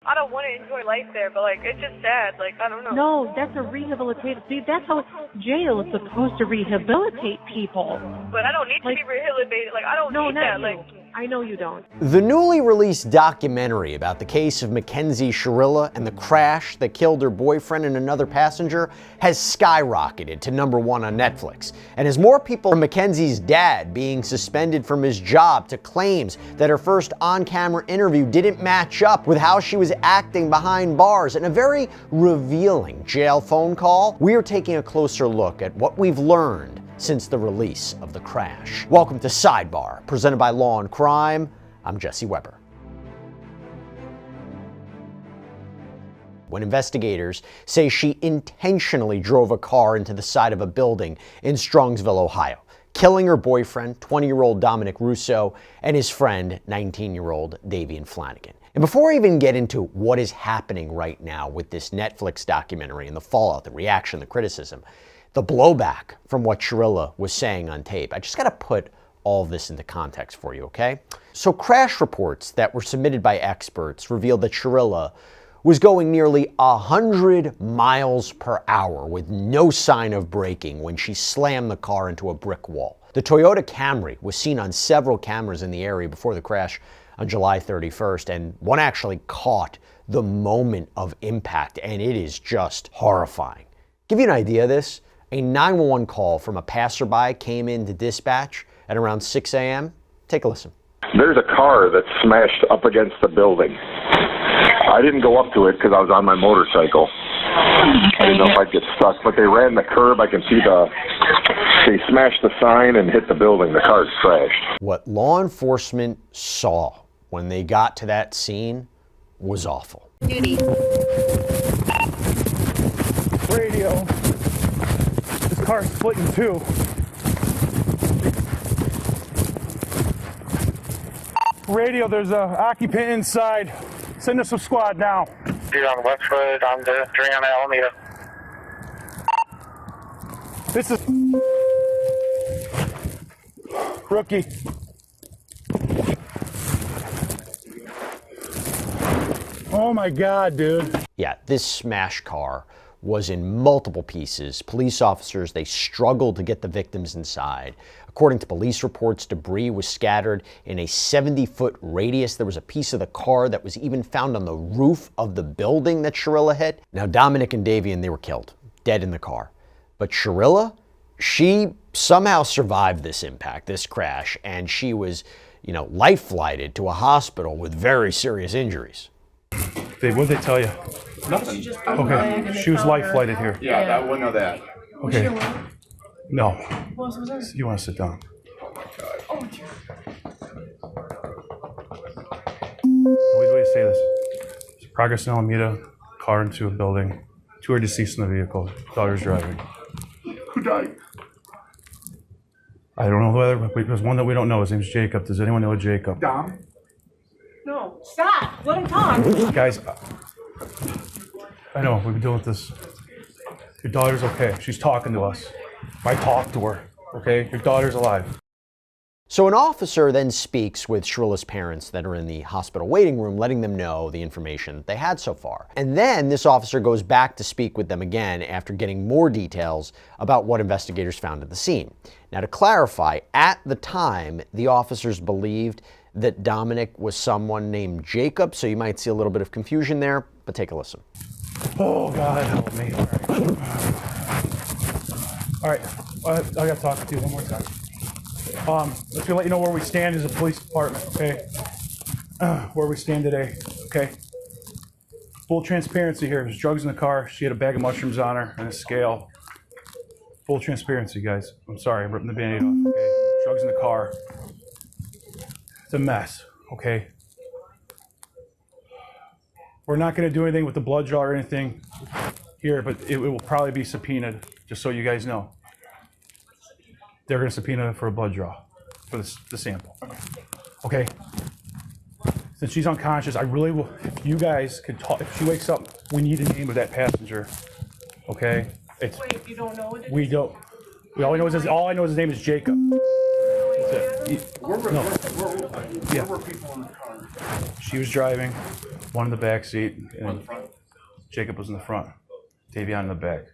I don't want to enjoy life there, but, like, it's just sad. Like, I don't know. No, that's a rehabilitative. See, that's how jail is supposed to rehabilitate people. But I don't need to be rehabilitated. Like, I don't need that. No, not you. I know you don't. The newly released documentary about the case of Mackenzie Shirilla and the crash that killed her boyfriend and another passenger has skyrocketed to #1 on Netflix. And as more people from Mackenzie's dad being suspended from his job to claims that her first on-camera interview didn't match up with how she was acting behind bars and a very revealing jail phone call, we are taking a closer look at what we've learned since the release of the crash. Welcome to Sidebar, presented by Law&Crime. I'm Jesse Weber. When investigators say she intentionally drove a car into the side of a building in Strongsville, Ohio, killing her boyfriend, 20-year-old Dominic Russo, and his friend, 19-year-old Davion Flanagan. And before I even get into what is happening right now with this Netflix documentary and the fallout, the reaction, the criticism, the blowback from what Shirilla was saying on tape, I just got to put all of this into context for you, okay? So crash reports that were submitted by experts revealed that Shirilla was going nearly 100 miles per hour with no sign of braking when she slammed the car into a brick wall. The Toyota Camry was seen on several cameras in the area before the crash on July 31st, and one actually caught the moment of impact, and it is just horrifying. Give you an idea of this, a 911 call from a passerby came into dispatch at around 6 a.m. Take a listen. There's a car that's smashed up against the building. I didn't go up to it because I was on my motorcycle. I didn't know if I'd get stuck, but they ran the curb. I can see they smashed the sign and hit the building. The car's crashed. What law enforcement saw when they got to that scene was awful. Duty. Radio. This car's split in two. Radio, there's an occupant inside. Send us a squad now. Dude on Westwood, on the drain on Alameda. This is rookie. Oh my God, dude. Yeah, this smashed car was in multiple pieces. Police officers, they struggled to get the victims inside. According to police reports, debris was scattered in a 70-foot radius. There was a piece of the car that was even found on the roof of the building that Shirilla hit. Now, Dominic and Davion, they were killed, dead in the car. But Shirilla, she somehow survived this impact, this crash, and she was, life-flighted to a hospital with very serious injuries. Dave, what did they tell you? Nothing. Okay, she was life-flighted here. Yeah, I wouldn't know that. Okay. No. You want to sit down? Wait, wait, say this. There's progress in Alameda, car into a building. 2 are deceased in the vehicle. Daughter's driving. Who died? I don't know whether, there's one that we don't know. His name's Jacob. Does anyone know Jacob? Dom? No, stop. Let him talk. Guys, I know, we've been dealing with this. Your daughter's okay. She's talking to us. I talked to her, okay? Your daughter's alive. So an officer then speaks with Shirilla's parents that are in the hospital waiting room, letting them know the information they had so far. And then this officer goes back to speak with them again after getting more details about what investigators found at the scene. Now, to clarify, at the time, the officers believed that Dominic was someone named Jacob, so you might see a little bit of confusion there, but take a listen. Oh, God, help me. All right, I got to talk to you one more time. Just to let you know where we stand as a police department, okay? Where we stand today, okay? Full transparency here. There's drugs in the car. She had a bag of mushrooms on her and a scale. Full transparency, guys. I'm sorry, I'm ripping the Band-Aid off, okay? Drugs in the car. It's a mess, okay? We're not going to do anything with the blood draw or anything here, but it will probably be subpoenaed, just so you guys know. They're going to subpoena for a blood draw for the sample. Okay? Since she's unconscious, I really will, if you guys could talk, if she wakes up, we need the name of that passenger. Okay? Wait, you don't know what it We is? don't. All I know is his name is Jacob. That's it. Where were people in the car? She was driving, one in the back seat, and Jacob was in the front. Davion in the back.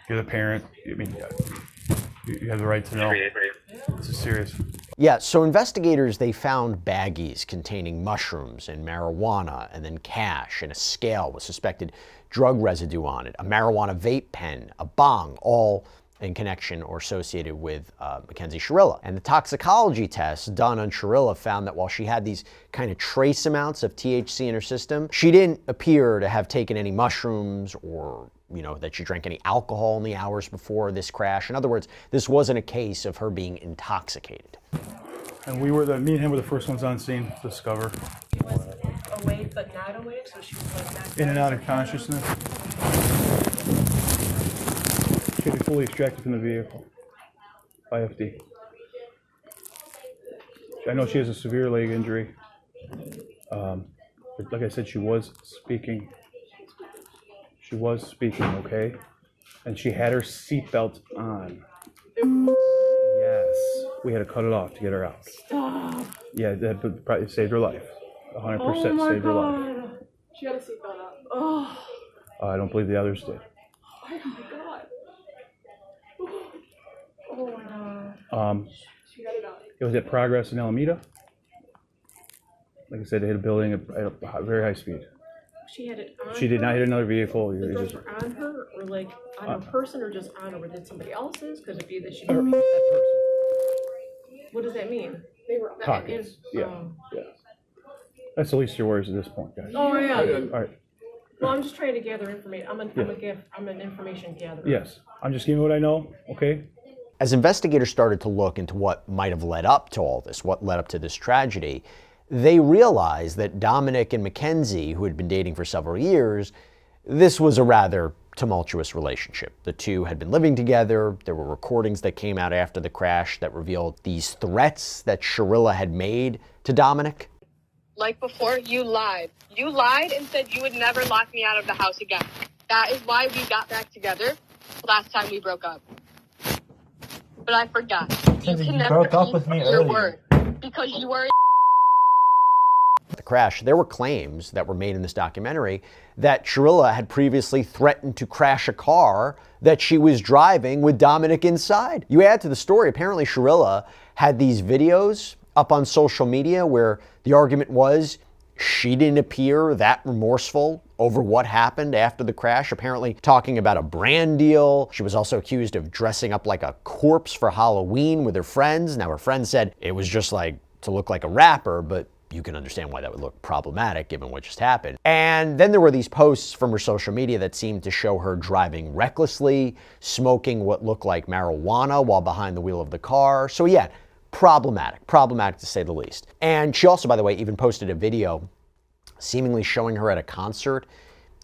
You're the parent. I mean, you have the right to know. This is serious. Yeah, so investigators, they found baggies containing mushrooms and marijuana, and then cash and a scale with suspected drug residue on it, a marijuana vape pen, a bong, all in connection or associated with Mackenzie Shirilla. And the toxicology test done on Shirilla found that while she had these kind of trace amounts of THC in her system, she didn't appear to have taken any mushrooms or that she drank any alcohol in the hours before this crash. In other words, this wasn't a case of her being intoxicated. And me and him were the first ones on scene to discover. She was awake but not awake, so she was like not in and out of consciousness. She had to be fully extracted from the vehicle by FD. I know she has a severe leg injury. But like I said, she was speaking. She was speaking, okay? And she had her seatbelt on. Yes. We had to cut it off to get her out. Stop. Yeah, that probably saved her life. 100% saved her life. She had a seatbelt on. Oh. I don't believe the others did. Oh my God. Oh my God. She got it on. It was at Progress in Alameda. Like I said, they hit a building at a very high speed. She had it on. She did not hit another vehicle. The girls were on her, or like on her person, or just on her? Or did somebody else's? Because it'd be that she. That person. What does that mean? They were pockets. Yeah. That's the least your worries at this point, guys. Oh yeah. All right. Well, I'm just trying to gather information. I'm an information gatherer. Yes. I'm just giving you what I know. Okay. As investigators started to look into what might have led up to all this, what led up to this tragedy, they realized that Dominic and Mackenzie, who had been dating for several years, this was a rather tumultuous relationship. The two had been living together. There were recordings that came out after the crash that revealed these threats that Shirilla had made to Dominic. Like before, you lied. You lied and said you would never lock me out of the house again. That is why we got back together last time we broke up. But I forgot. You can never keep your word because you were The crash, there were claims that were made in this documentary that Shirilla had previously threatened to crash a car that she was driving with Dominic inside. You add to the story, apparently Shirilla had these videos up on social media where the argument was she didn't appear that remorseful over what happened after the crash, apparently talking about a brand deal. She was also accused of dressing up like a corpse for Halloween with her friends. Now, her friends said it was just like to look like a rapper, but you can understand why that would look problematic given what just happened. And then there were these posts from her social media that seemed to show her driving recklessly, smoking what looked like marijuana while behind the wheel of the car. So yeah, problematic to say the least. And she also, by the way, even posted a video seemingly showing her at a concert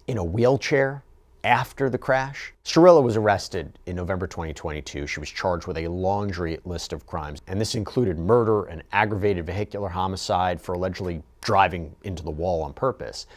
in a wheelchair after the crash. Shirilla was arrested in November 2022. She was charged with a laundry list of crimes, and this included murder and aggravated vehicular homicide for allegedly driving into the wall on purpose.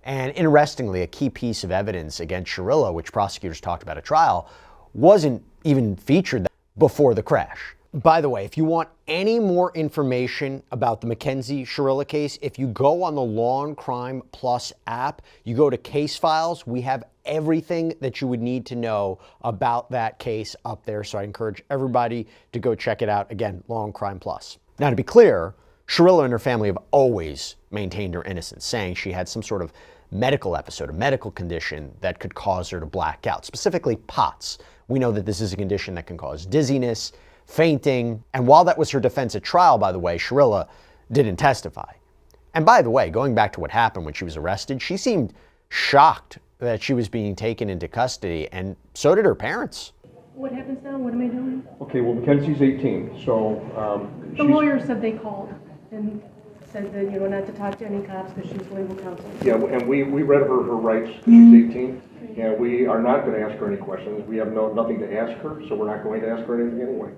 And interestingly, a key piece of evidence against Shirilla, which prosecutors talked about at trial, wasn't even featured before the crash. By the way, if you want any more information about the Mackenzie Shirilla case, if you go on the Law&Crime Plus app, you go to case files, we have everything that you would need to know about that case up there. So I encourage everybody to go check it out. Again, Law&Crime Plus. Now, to be clear, Shirilla and her family have always maintained her innocence, saying she had some sort of medical episode, a medical condition that could cause her to black out, specifically POTS. We know that this is a condition that can cause dizziness, fainting, and while that was her defense at trial, by the way, Shirilla didn't testify. And by the way, going back to what happened when she was arrested, she seemed shocked that she was being taken into custody, and so did her parents. What happens now? What am I doing? Okay, well, Mackenzie's 18, so the lawyer said they called and said that, not to talk to any cops because she's legal counsel. Yeah, and we read her rights because she's 18, and we are not going to ask her any questions. We have nothing to ask her, so we're not going to ask her anything anyway.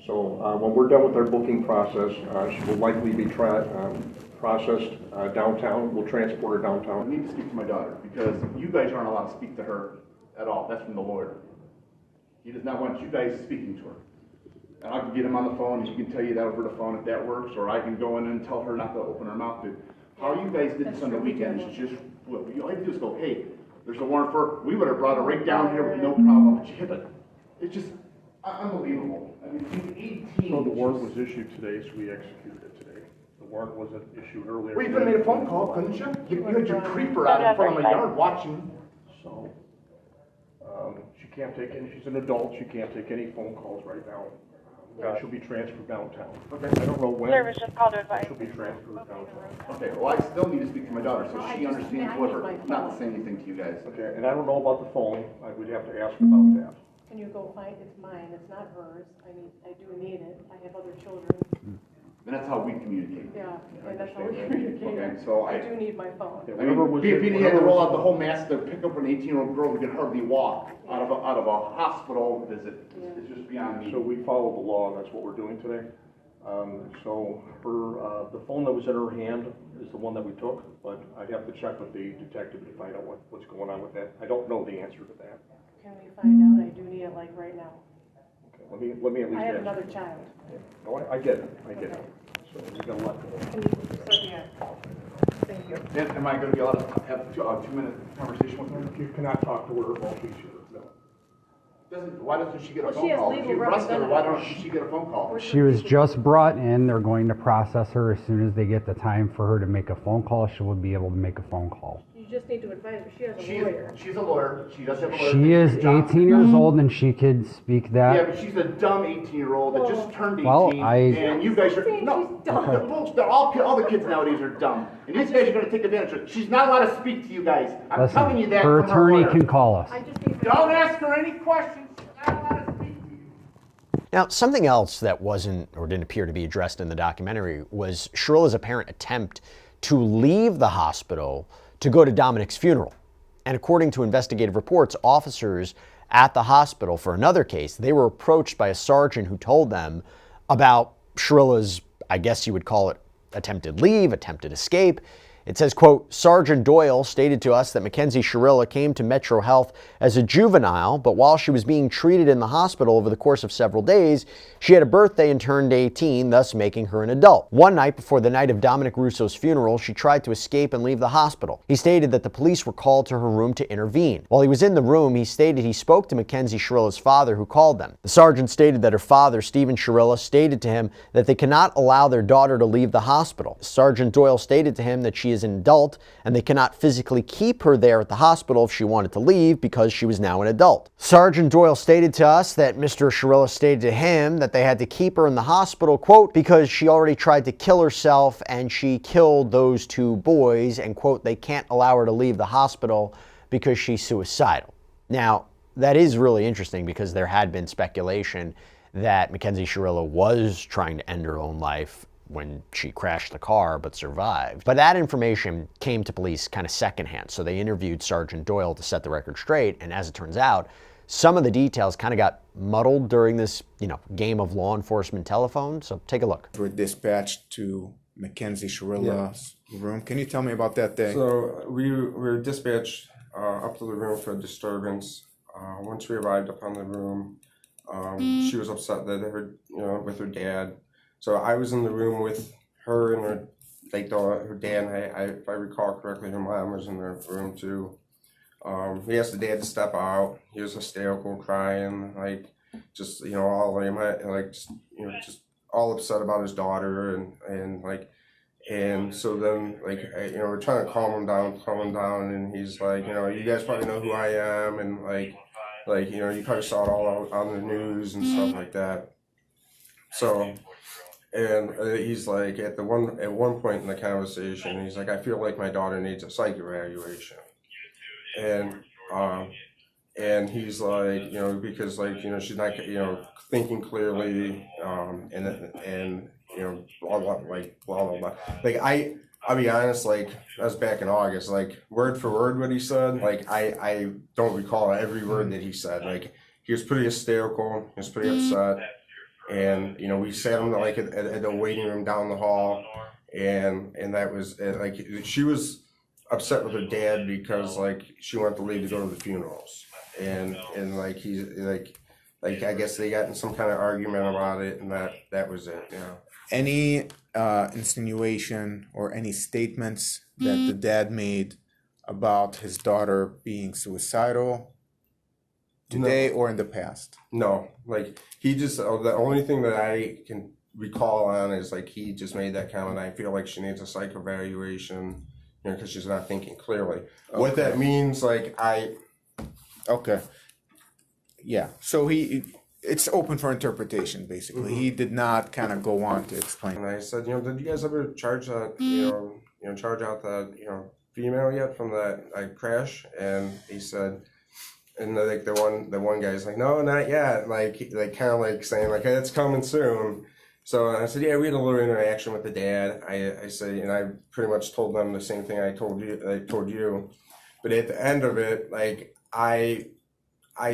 So when we're done with our booking process, she will likely be processed downtown. We'll transport her downtown. I need to speak to my daughter because you guys aren't allowed to speak to her at all. That's from the lawyer. He does not want you guys speaking to her. And I can get him on the phone, and he can tell you that over the phone if that works, or I can go in and tell her not to open her mouth. But how you guys did this on the weekend is just, all you have to do is go, hey, there's a warrant for, we would have brought her right down here with no problem, but you hit it. It's just unbelievable. I mean, she's 18. So the warrant was issued today, so we executed it today. The warrant wasn't issued earlier. Well, you could have made a phone call, couldn't you? You had your creeper out in front of my yard watching. So, she can't take any, she's an adult, she can't take any phone calls right now. She'll be transferred downtown. Okay. I don't know when. Service just called to advise. She'll be transferred downtown. Okay, well, I still need to speak to my daughter, so she understands what her, not to say anything to you guys. Okay, and I don't know about the phone, I would have to ask about that. Can you go find, it's mine, it's not hers, I do need it, I have other children. And that's how we communicate. Yeah, and that's how we communicate. Okay, so I do need my phone. Yeah, I mean, if he had to roll out the whole mask to pick up an 18-year-old girl who can hardly walk out of a hospital visit, it's just beyond me. So we follow the law, and that's what we're doing today. So her, the phone that was in her hand is the one that we took, but I'd have to check with the detective to find out what's going on with that. I don't know the answer to that. Can we find out? I do need it like right now. Okay, let me at least I have ask. another child. No, I get it, So we gotta let them. Can you, so yeah. Thank you. And am I gonna be allowed to have a 2-minute conversation with her? You cannot talk to her while she's here, no. Why doesn't she get a Well, phone she has call? legal If you arrest her, why don't representative. she get a phone call? She was just brought in. They're going to process her. As soon as they get the time for her to make a phone call, she will be able to make a phone call. You just need to advise her, she has a lawyer. She's a lawyer, she does have a lawyer. She is 18 years old and she could speak that. Yeah, but she's a dumb 18-year-old that just turned 18, Well, and you guys are, no, she's dumb. the folks, all the kids nowadays are dumb, and these guys are gonna take advantage of it. She's not allowed to speak to you guys. I'm telling you Listen, that her from attorney lawyer. can call us. I just need Don't ask her any questions, she's not allowed to speak to you. Now, something else that wasn't or didn't appear to be addressed in the documentary was Shirilla's apparent attempt to leave the hospital to go to Dominic's funeral. And according to investigative reports, officers at the hospital for another case, they were approached by a sergeant who told them about Shirilla's, I guess you would call it, attempted leave, attempted escape. It says, quote, Sergeant Doyle stated to us that Mackenzie Shirilla came to Metro Health as a juvenile, but while she was being treated in the hospital over the course of several days, she had a birthday and turned 18, thus making her an adult. One night before the night of Dominic Russo's funeral, she tried to escape and leave the hospital. He stated that the police were called to her room to intervene. While he was in the room, he stated he spoke to Mackenzie Shirilla's father, who called them. The sergeant stated that her father, Stephen Shirilla, stated to him that they cannot allow their daughter to leave the hospital. Sergeant Doyle stated to him that she is an adult and they cannot physically keep her there at the hospital if she wanted to leave because she was now an adult. Sergeant Doyle stated to us that Mr. Shirilla stated to him that they had to keep her in the hospital, quote, because she already tried to kill herself and she killed those two boys, and quote, they can't allow her to leave the hospital because she's suicidal. Now, that is really interesting because there had been speculation that Mackenzie Shirilla was trying to end her own life when she crashed the car but survived. But that information came to police kind of secondhand, so they interviewed Sergeant Doyle to set the record straight, and as it turns out, some of the details kind of got muddled during this, game of law enforcement telephone, so take a look. We're dispatched to Mackenzie Shirilla's room. Can you tell me about that day? So we were dispatched up to the room for a disturbance. Once we arrived up on the room, she was upset that with her dad. So I was in the room with her and her dad, and if I recall correctly, her mom was in the room too. He asked the dad to step out. He was hysterical, crying, just all upset about his daughter, and so then we're trying to calm him down, and he's like, you guys probably know who I am, and you probably saw it all on the news and stuff like that. So. And he's like, at one point in the conversation, he's like, I feel like my daughter needs a psych evaluation. And he's like, because she's not, thinking clearly, and blah, blah, blah, blah. I'll be honest, that was back in August, word for word what he said, I don't recall every word that he said. He was pretty hysterical, he was pretty upset. And we sat him at the waiting room down the hall, and that was she was upset with her dad because she wanted to leave to go to the funerals, and like he's like I guess they got in some kind of argument about it, and that was it. Yeah. Any insinuation or any statements that the dad made about his daughter being suicidal today or in the past? No, like he just the only thing that I can recall on is like he just made that comment. I feel like she needs a psych evaluation, because she's not thinking clearly. Okay. What that means, Okay. Yeah. So it's open for interpretation, basically. He did not kind of go on to explain. And I said, did you guys ever charge that, charge out that, female yet from that crash? And he said, and like the one guy's like, no, not yet. Like kind of like saying like, hey, it's coming soon. So I said, yeah, we had a little interaction with the dad. I said, and I pretty much told them the same thing I told you. But at the end of it, like I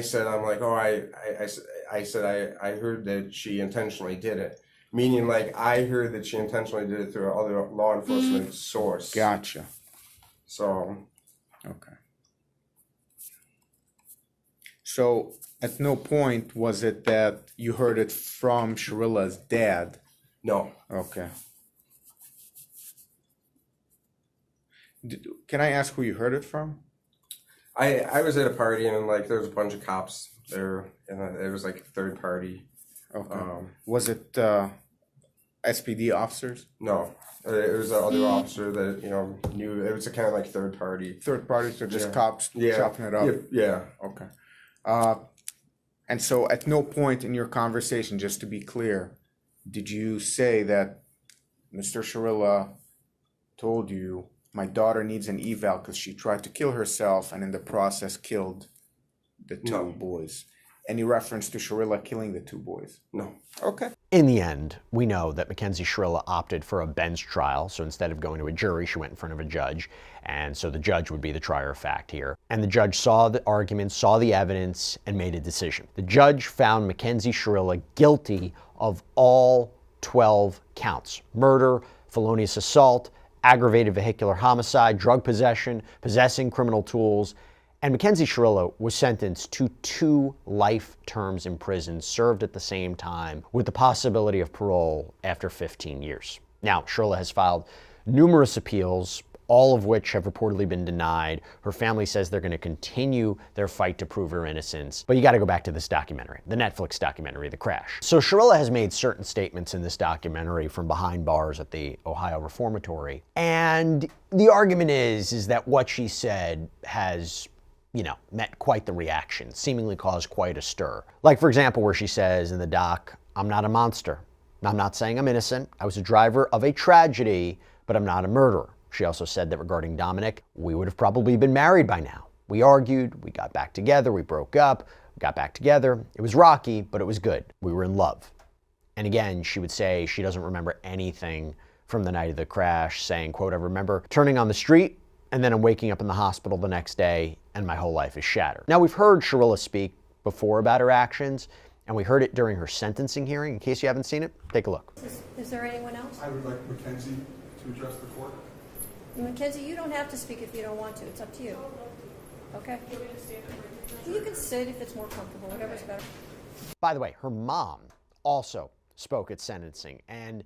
said, I'm like, oh, I said I heard that she intentionally did it. Meaning like I heard that she intentionally did it through another law enforcement source. Gotcha. So. Okay. So at no point was it that you heard it from Shirilla's dad? No. Okay. Can I ask who you heard it from? I was at a party and like there was a bunch of cops there, and it was like a third party. Okay. Was it SPD officers? No, it was the other officer that knew. It was a kind of like third party. Third party, so just cops chopping it up. Yeah. Okay. And so at no point in your conversation, just to be clear, did you say that Mr. Shirilla told you, my daughter needs an eval because she tried to kill herself and in the process killed the two boys? Any reference to Shirilla killing the two boys? No. Okay. In the end, we know that Mackenzie Shirilla opted for a bench trial, so instead of going to a jury, she went in front of a judge, and so the judge would be the trier of fact here. And the judge saw the arguments, saw the evidence, and made a decision. The judge found Mackenzie Shirilla guilty of all 12 counts: murder, felonious assault, aggravated vehicular homicide, drug possession, possessing criminal tools, and Mackenzie Shirilla was sentenced to 2 life terms in prison, served at the same time, with the possibility of parole after 15 years. Now, Shirilla has filed numerous appeals, all of which have reportedly been denied. Her family says they're going to continue their fight to prove her innocence. But you got to go back to this documentary, the Netflix documentary, The Crash. So Shirilla has made certain statements in this documentary from behind bars at the Ohio Reformatory. And the argument is that what she said has met quite the reaction, seemingly caused quite a stir. Like, for example, where she says in the doc, I'm not a monster. I'm not saying I'm innocent. I was a driver of a tragedy, but I'm not a murderer. She also said that regarding Dominic, we would have probably been married by now. We argued, we got back together, we broke up, we got back together. It was rocky, but it was good. We were in love. And again, she would say she doesn't remember anything from the night of the crash, saying, quote, I remember turning on the street, and then I'm waking up in the hospital the next day, and my whole life is shattered. Now, we've heard Shirilla speak before about her actions, and we heard it during her sentencing hearing. In case you haven't seen it, take a look. Is there anyone else? I would like Mackenzie to address the court. Mackenzie, you don't have to speak if you don't want to. It's up to you. Okay? You can sit if it's more comfortable, whatever's better. By the way, her mom also spoke at sentencing, and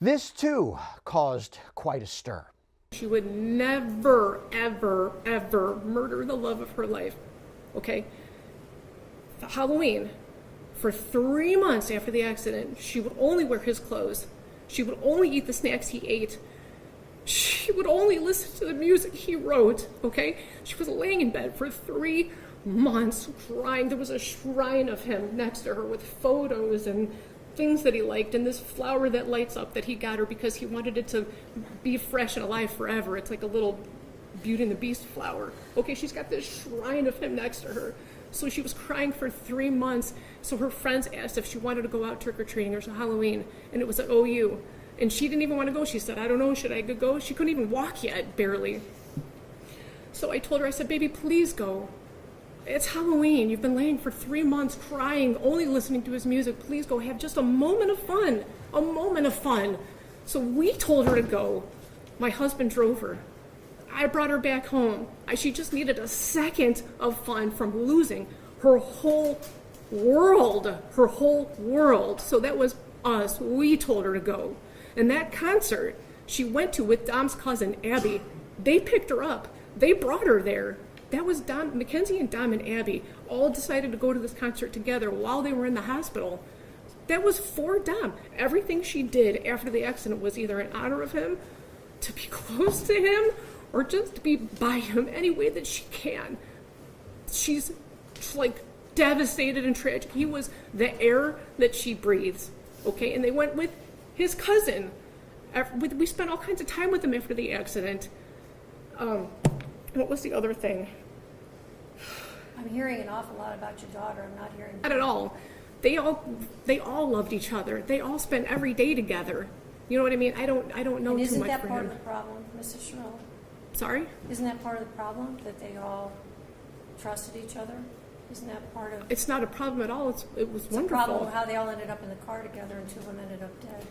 this too caused quite a stir. She would never, ever, ever murder the love of her life, okay? Halloween, for 3 months after the accident, she would only wear his clothes. She would only eat the snacks he ate. She would only listen to the music he wrote, okay? She was laying in bed for 3 months crying. There was a shrine of him next to her with photos and things that he liked, and this flower that lights up that he got her because he wanted it to be fresh and alive forever. It's like a little Beauty and the Beast flower. Okay, she's got this shrine of him next to her. So she was crying for 3 months. So her friends asked if she wanted to go out trick-or-treating or Halloween, and it was at OU. And she didn't even want to go. She said, I don't know, should I go? She couldn't even walk yet, barely. So I told her, I said, baby, please go. It's Halloween. You've been laying for 3 months crying, only listening to his music. Please go have just a moment of fun. A moment of fun. So we told her to go. My husband drove her. I brought her back home. She just needed a second of fun from losing her whole world. So that was us. We told her to go. And that concert she went to with Dom's cousin, Abby, they picked her up. They brought her there. That was Mackenzie and Dom and Abby all decided to go to this concert together while they were in the hospital. That was for Dom. Everything she did after the accident was either in honor of him, to be close to him, or just to be by him any way that she can. She's like devastated and tragic. He was the air that she breathes, okay? And they went with his cousin. We spent all kinds of time with him after the accident. What was the other thing? I'm hearing an awful lot about your daughter. I'm not hearing... Not at all. They all loved each other. They all spent every day together. You know what I mean? I don't know too much for him. Isn't that part of the problem, Mrs. Shirilla? Sorry? Isn't that part of the problem, that they all trusted each other? Isn't that part of... It's not a problem at all. It was wonderful. It's a problem how they all ended up in the car together and two of them ended up dead.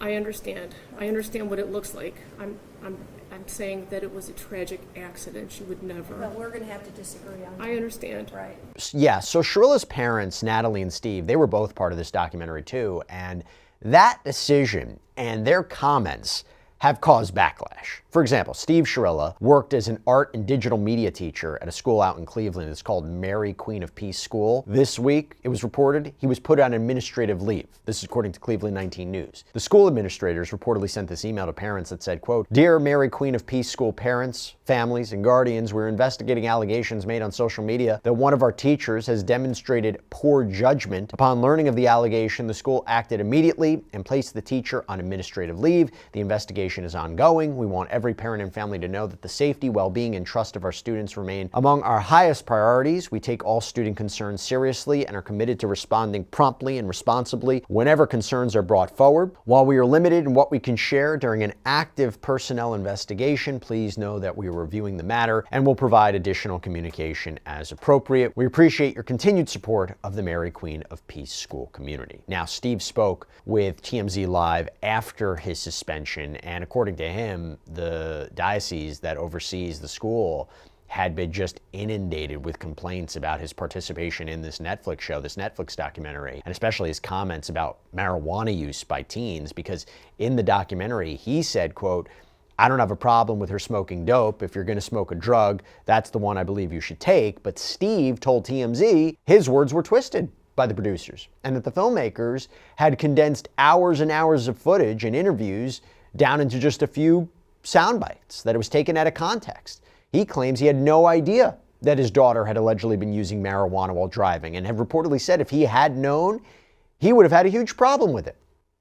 I understand. I understand what it looks like. I'm saying that it was a tragic accident. She would never. Well, we're going to have to disagree on that. I understand. Right. Yeah, so Shirilla's parents, Natalie and Steve, they were both part of this documentary too, and that decision and their comments have caused backlash. For example, Steve Shirilla worked as an art and digital media teacher at a school out in Cleveland. It's called Mary Queen of Peace School. This week, it was reported he was put on administrative leave. This is according to Cleveland 19 News. The school administrators reportedly sent this email to parents that said, quote, "Dear Mary Queen of Peace School parents, families, and guardians, we're investigating allegations made on social media that one of our teachers has demonstrated poor judgment. Upon learning of the allegation, the school acted immediately and placed the teacher on administrative leave. The investigation is ongoing. We want every parent and family to know that the safety, well-being, and trust of our students remain among our highest priorities. We take all student concerns seriously and are committed to responding promptly and responsibly whenever concerns are brought forward. While we are limited in what we can share during an active personnel investigation, please know that we are reviewing the matter and will provide additional communication as appropriate. We appreciate your continued support of the Mary Queen of Peace School community." Now, Steve spoke with TMZ Live after his suspension, and according to him, the diocese that oversees the school had been just inundated with complaints about his participation in this Netflix show, this Netflix documentary, and especially his comments about marijuana use by teens, because in the documentary, he said, quote, "I don't have a problem with her smoking dope. If you're going to smoke a drug, that's the one I believe you should take." But Steve told TMZ his words were twisted by the producers, and that the filmmakers had condensed hours and hours of footage and interviews down into just a few sound bites, that it was taken out of context. He claims he had no idea that his daughter had allegedly been using marijuana while driving, and have reportedly said if he had known, he would have had a huge problem with it.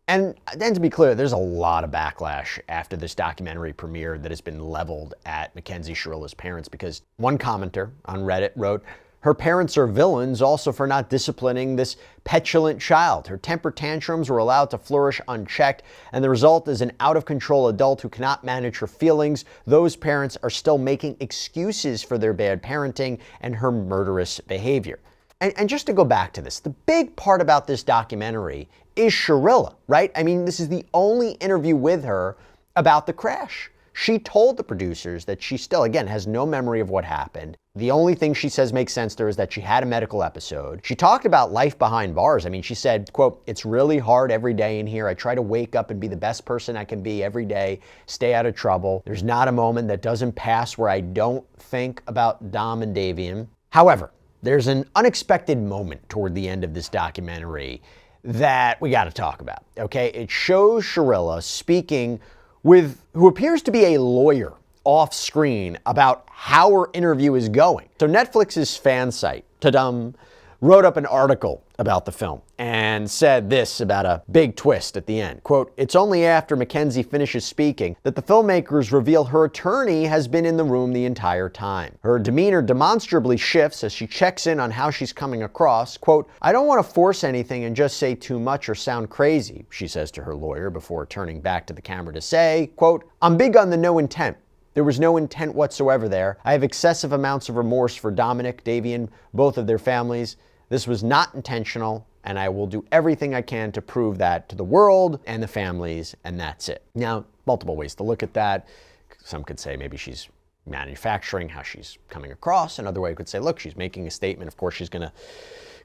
And then, to be clear, there's a lot of backlash after this documentary premiered that has been leveled at Mackenzie Shirilla's parents, because one commenter on Reddit wrote, "Her parents are villains also for not disciplining this petulant child. Her temper tantrums were allowed to flourish unchecked, and the result is an out-of-control adult who cannot manage her feelings. Those parents are still making excuses for their bad parenting and her murderous behavior." And just to go back to this, the big part about this documentary is Shirilla, right? I mean, this is the only interview with her about the crash. She told the producers that she still, again, has no memory of what happened. The only thing she says makes sense to her is that she had a medical episode. She talked about life behind bars. I mean, she said, quote, "It's really hard every day in here. I try to wake up and be the best person I can be every day, stay out of trouble. There's not a moment that doesn't pass where I don't think about Dom and Davion." However, there's an unexpected moment toward the end of this documentary that we got to talk about, okay? It shows Shirilla speaking with who appears to be a lawyer off screen about how her interview is going. So Netflix's fan site, ta-dum, wrote up an article about the film and said this about a big twist at the end. Quote, "It's only after Mackenzie finishes speaking that the filmmakers reveal her attorney has been in the room the entire time. Her demeanor demonstrably shifts as she checks in on how she's coming across. Quote, I don't want to force anything and just say too much or sound crazy," she says to her lawyer before turning back to the camera to say, quote, "I'm big on the no intent. There was no intent whatsoever there. I have excessive amounts of remorse for Dominic, Davion, both of their families. This was not intentional, and I will do everything I can to prove that to the world and the families, and that's it." Now, multiple ways to look at that. Some could say maybe she's manufacturing how she's coming across. Another way you could say, look, she's making a statement. Of course, she's going to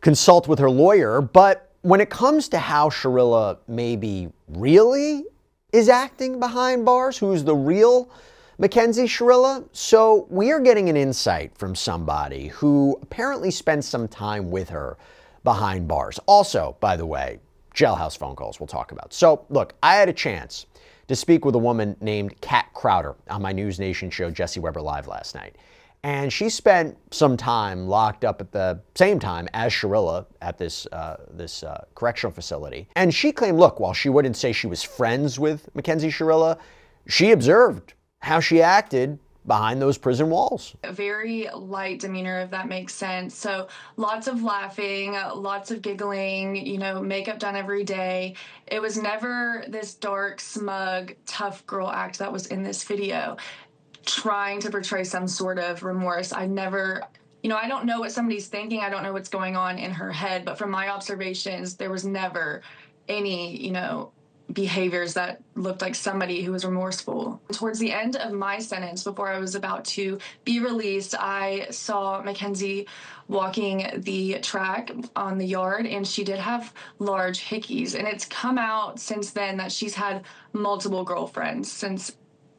consult with her lawyer. But when it comes to how Shirilla maybe really is acting behind bars, who's the real Mackenzie Shirilla? So we are getting an insight from somebody who apparently spent some time with her behind bars. Also, by the way, jailhouse phone calls we'll talk about. So look, I had a chance to speak with a woman named Kat Crowder on my News Nation show, Jesse Weber Live, last night. And she spent some time locked up at the same time as Shirilla at this correctional facility. And she claimed, look, while she wouldn't say she was friends with Mackenzie Shirilla, she observed how she acted behind those prison walls. A very light demeanor, if that makes sense. So lots of laughing, lots of giggling, you know, makeup done every day. It was never this dark, smug, tough girl act that was in this video, trying to portray some sort of remorse. I never, you know, I don't know what somebody's thinking. I don't know what's going on in her head, but from my observations, there was never any, you know, behaviors that looked like somebody who was remorseful. Towards the end of my sentence, before I was about to be released, I saw Mackenzie walking the track on the yard, and she did have large hickeys. And it's come out since then that she's had multiple girlfriends since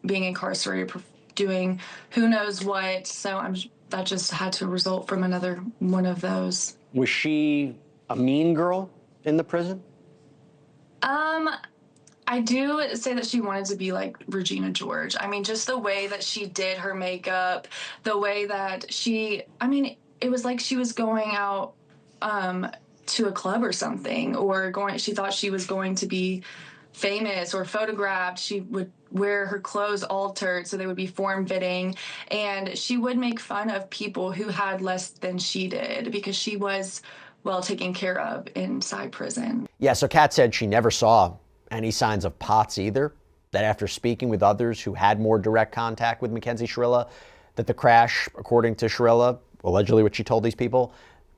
being incarcerated, doing who knows what. So that just had to result from another one of those. Was she a mean girl in the prison? I do say that she wanted to be like Regina George. I mean, just the way that she did her makeup, the way that it was like she was going out to a club or something, or she thought she was going to be famous or photographed. She would wear her clothes altered so they would be form-fitting, and she would make fun of people who had less than she did because she was well taken care of inside prison. Yeah, so Kat said she never saw any signs of POTS either, that after speaking with others who had more direct contact with Mackenzie Shirilla, that the crash, according to Shirilla, allegedly what she told these people,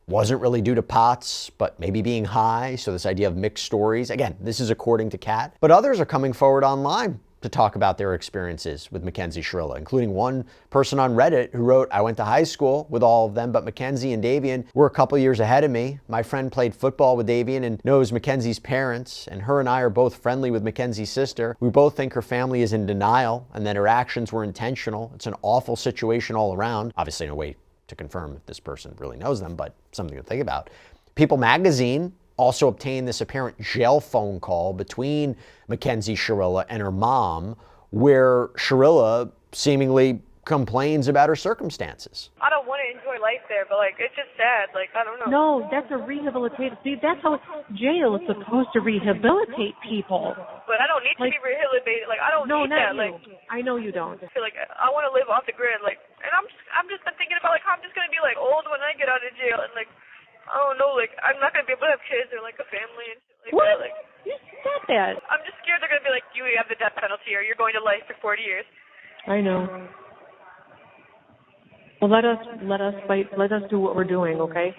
wasn't really due to POTS, but maybe being high. So this idea of mixed stories. Again, this is according to Kat. But others are coming forward online to talk about their experiences with Mackenzie Shirilla, including one person on Reddit who wrote, I went to high school with all of them, but Mackenzie and Davion were a couple years ahead of me. My friend played football with Davion and knows Mackenzie's parents, and her and I are both friendly with Mackenzie's sister. We both think her family is in denial and that her actions were intentional. It's an awful situation all around. Obviously, no way to confirm if this person really knows them, but something to think about. People magazine also obtained this apparent jail phone call between Mackenzie Shirilla and her mom, where Shirilla seemingly complains about her circumstances. I don't want to enjoy life there, but like it's just sad. Like I don't know. No, that's a rehabilitative. See, that's how jail is supposed to rehabilitate people. But I don't need to be rehabilitated. Like I don't need that. You. Like I know you don't. I feel like I want to live off the grid. Like, and I'm just been thinking about like how I'm just gonna be like old when I get out of jail, and like I don't know, like I'm not gonna be able to have kids or like a family and shit like what? that. Like Stop that. I'm just scared they're gonna be like, you have the death penalty or you're going to life for 40 years. I know. Well, let us fight. Let us do what we're doing, okay?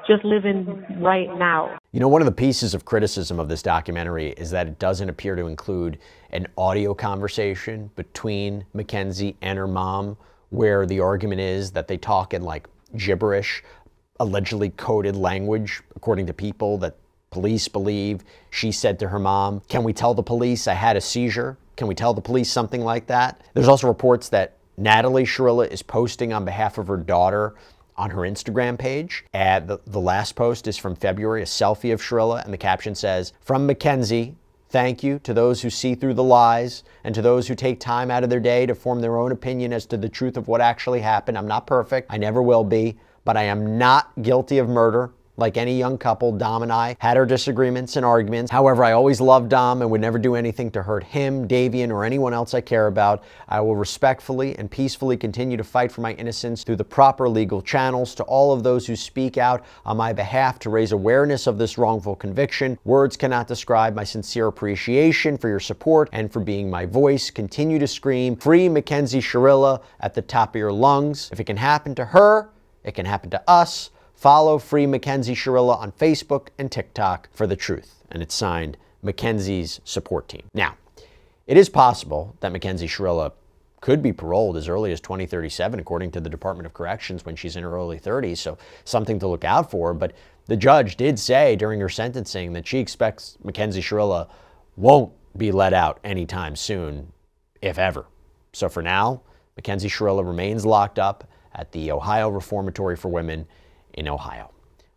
Just living right now. You know, one of the pieces of criticism of this documentary is that it doesn't appear to include an audio conversation between Mackenzie and her mom, where the argument is that they talk in like gibberish, allegedly coded language, according to people that police believe she said to her mom, can we tell the police I had a seizure? Can we tell the police something like that? There's also reports that Natalie Shirilla is posting on behalf of her daughter on her Instagram page. And the last post is from February, a selfie of Shirilla, and the caption says, from Mackenzie, thank you to those who see through the lies and to those who take time out of their day to form their own opinion as to the truth of what actually happened. I'm not perfect. I never will be, but I am not guilty of murder. Like any young couple, Dom and I had our disagreements and arguments. However, I always loved Dom and would never do anything to hurt him, Davion, or anyone else I care about. I will respectfully and peacefully continue to fight for my innocence through the proper legal channels. To all of those who speak out on my behalf to raise awareness of this wrongful conviction, words cannot describe my sincere appreciation for your support and for being my voice. Continue to scream, free Mackenzie Shirilla at the top of your lungs. If it can happen to her, it can happen to us. Follow Free Mackenzie Shirilla on Facebook and TikTok for the truth. And it's signed Mackenzie's support team. Now, It is possible that Mackenzie Shirilla could be paroled as early as 2037, according to the Department of Corrections, when she's in her early 30s, so something to look out for. But the judge did say during her sentencing that she expects Mackenzie Shirilla won't be let out anytime soon, if ever. So for now, Mackenzie Shirilla remains locked up at the Ohio Reformatory for Women in Ohio.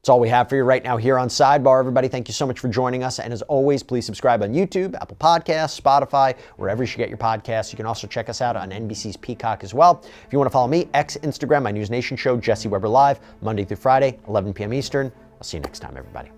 That's all we have for you right now here on Sidebar. Everybody, thank you so much for joining us. And as always, please subscribe on YouTube, Apple Podcasts, Spotify, wherever you should get your podcasts. You can also check us out on NBC's Peacock as well. If you want to follow me, Instagram, my News Nation show, Jesse Weber Live, Monday through Friday, 11 p.m. Eastern. I'll see you next time, everybody.